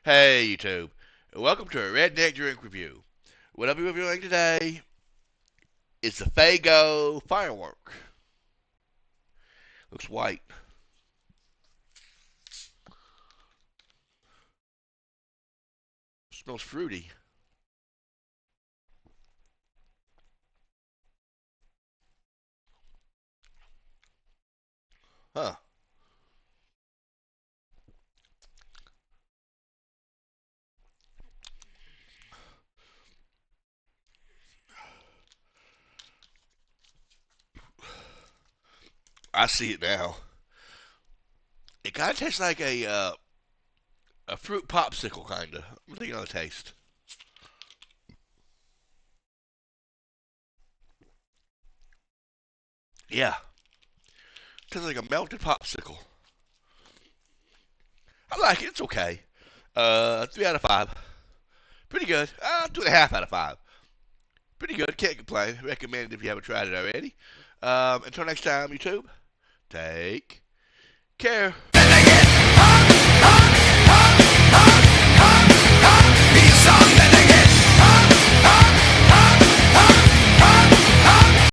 Hey YouTube, and welcome to a Redneck drink review. What I'll be reviewing today is the Faygo Firework. Looks white. Smells fruity. Huh. I see it now. It kind of tastes like a fruit popsicle, kind of. I'm thinking on the taste. Yeah. Tastes like a melted popsicle. I like it. It's okay. 3 out of 5. Pretty good. 2.5 out of 5. Pretty good. Can't complain. Recommend it if you haven't tried it already. Until next time, YouTube, take care.